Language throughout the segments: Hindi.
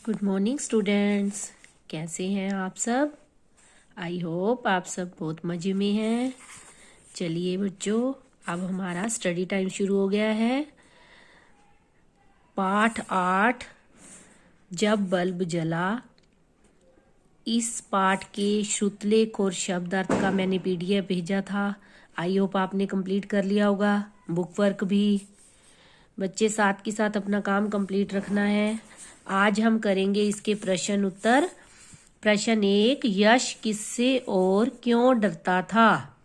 Good morning students. कैसे हैं आप सब? आई होप आप सब बहुत मज़े में हैं। चलिए बच्चों, अब हमारा स्टडी टाइम शुरू हो गया है। पाठ 8, जब बल्ब जला। इस पाठ के श्रुतलेख और शब्दार्थ का मैंने पीडीएफ भेजा था। आई होप आपने कंप्लीट कर लिया होगा। बुक वर्क भी बच्चे साथ के साथ अपना काम कंप्लीट रखना है। आज हम करेंगे इसके प्रश्न उत्तर। प्रश्न 1, यश किससे और क्यों डरता था?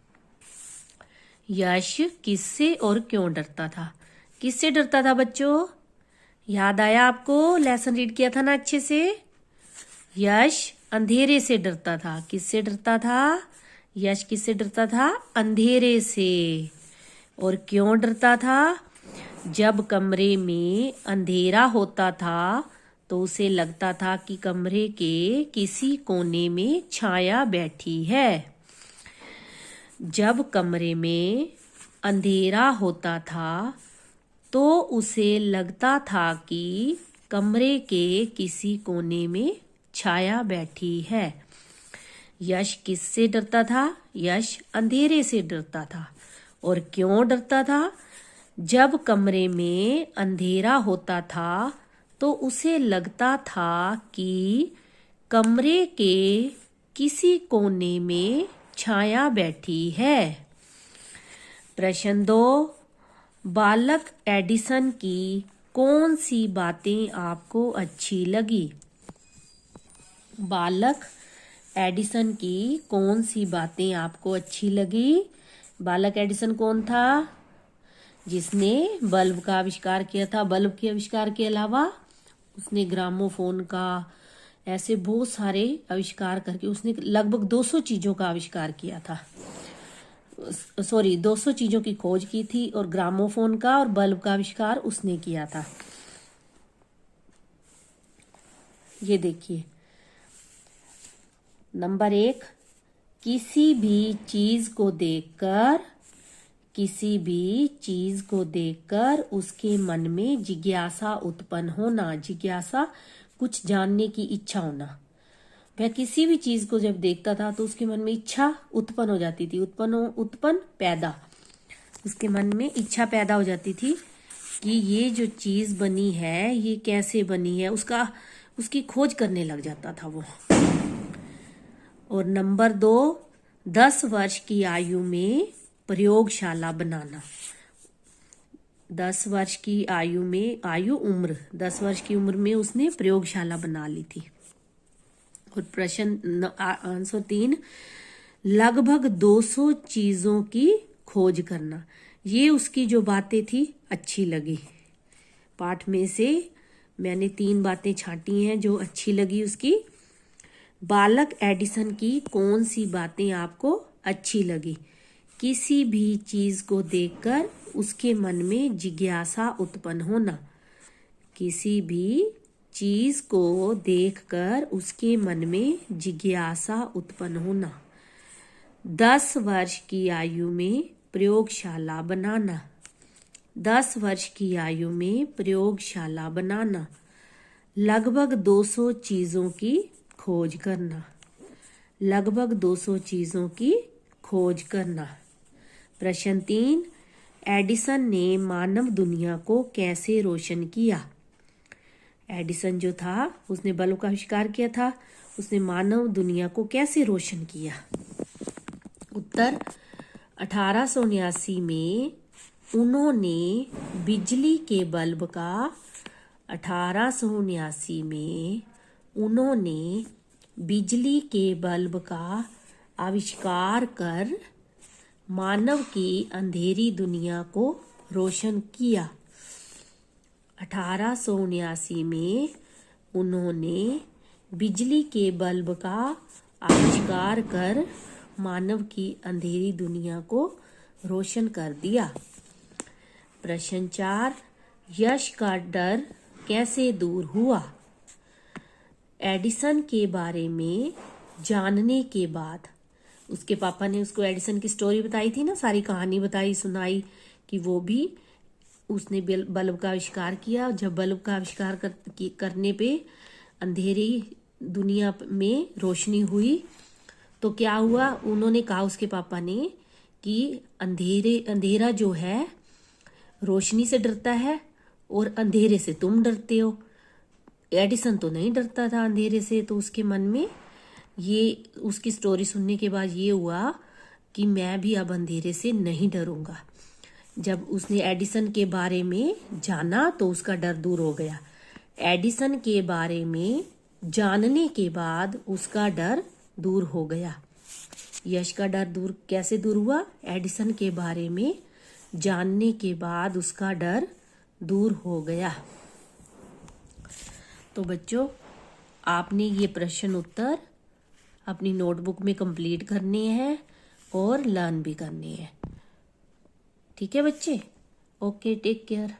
यश किससे और क्यों डरता था? किससे डरता था बच्चों? याद आया आपको? लेसन रीड किया था ना अच्छे से। यश अंधेरे से डरता था। किससे डरता था? यश किससे डरता था? अंधेरे से। और क्यों डरता था? जब कमरे में अंधेरा होता था तो उसे लगता था कि कमरे के किसी कोने में छाया बैठी है। जब कमरे में अंधेरा होता था तो उसे लगता था कि कमरे के किसी कोने में छाया बैठी है। यश किससे डरता था? यश अंधेरे से डरता था। और क्यों डरता था? जब कमरे में अंधेरा होता था तो उसे लगता था कि कमरे के किसी कोने में छाया बैठी है। प्रश्न 2, बालक एडिसन की कौन सी बातें आपको अच्छी लगी? बालक एडिसन की कौन सी बातें आपको अच्छी लगी? बालक एडिसन कौन था? जिसने बल्ब का आविष्कार किया था। बल्ब के आविष्कार के अलावा उसने ग्रामोफोन का, ऐसे बहुत सारे आविष्कार करके उसने लगभग 200 चीजों का आविष्कार किया था। 200 चीजों की खोज की थी और ग्रामोफोन का और बल्ब का आविष्कार उसने किया था। ये देखिए, नंबर 1, किसी भी चीज को देखकर उसके मन में जिज्ञासा उत्पन्न होना। जिज्ञासा, कुछ जानने की इच्छा होना। वह किसी भी चीज को जब देखता था तो उसके मन में इच्छा उत्पन्न हो जाती थी। उसके मन में इच्छा पैदा हो जाती थी कि ये जो चीज बनी है ये कैसे बनी है, उसकी खोज करने लग जाता था वो। और नंबर 2, 10 वर्ष की आयु में प्रयोगशाला बनाना। 10 वर्ष की उम्र में उसने प्रयोगशाला बना ली थी। और प्रश्न आंसर 3, लगभग 200 चीजों की खोज करना। ये उसकी जो बातें थी अच्छी लगी। पाठ में से मैंने 3 बातें छांटी हैं जो अच्छी लगी उसकी। बालक एडिसन की कौन सी बातें आपको अच्छी लगी? किसी भी चीज को देखकर उसके मन में जिज्ञासा उत्पन्न होना। किसी भी चीज को देखकर उसके मन में जिज्ञासा उत्पन्न होना। 10 वर्ष की आयु में प्रयोगशाला बनाना। 10 वर्ष की आयु में प्रयोगशाला बनाना। लगभग 200 चीजों की खोज करना। लगभग 200 चीजों की खोज करना। प्रश्न 3, एडिसन ने मानव दुनिया को कैसे रोशन किया? एडिसन जो था उसने बल्ब का आविष्कार किया था। उसने मानव दुनिया को कैसे रोशन किया? उत्तर, 1879 में उन्होंने बिजली के बल्ब का 1879 में उन्होंने बिजली के बल्ब का आविष्कार कर मानव की अंधेरी दुनिया को रोशन किया। 1879 में उन्होंने बिजली के बल्ब का आविष्कार कर मानव की अंधेरी दुनिया को रोशन कर दिया। प्रश्न 4, यश का डर कैसे दूर हुआ? एडिसन के बारे में जानने के बाद उसके पापा ने उसको एडिसन की स्टोरी बताई थी ना, सारी कहानी बताई सुनाई कि वो भी उसने बल्ब का आविष्कार किया। जब बल्ब का आविष्कार करने पे अंधेरी दुनिया में रोशनी हुई। तो क्या हुआ, उन्होंने कहा उसके पापा ने कि अंधेरा जो है रोशनी से डरता है और अंधेरे से तुम डरते हो। एडिसन तो नहीं डरता था अंधेरे से, तो उसके मन में ये, उसकी स्टोरी सुनने के बाद ये हुआ कि मैं भी अब अंधेरे से नहीं डरूंगा। जब उसने एडिसन के बारे में जाना तो उसका डर दूर हो गया। एडिसन के बारे में जानने के बाद उसका डर दूर हो गया। यश का डर कैसे दूर हुआ? एडिसन के बारे में जानने के बाद उसका डर दूर हो गया। तो बच्चों, आपने ये प्रश्न उत्तर अपनी नोटबुक में कंप्लीट करने हैं और लर्न भी करने हैं। ठीक है बच्चे? Okay, take care.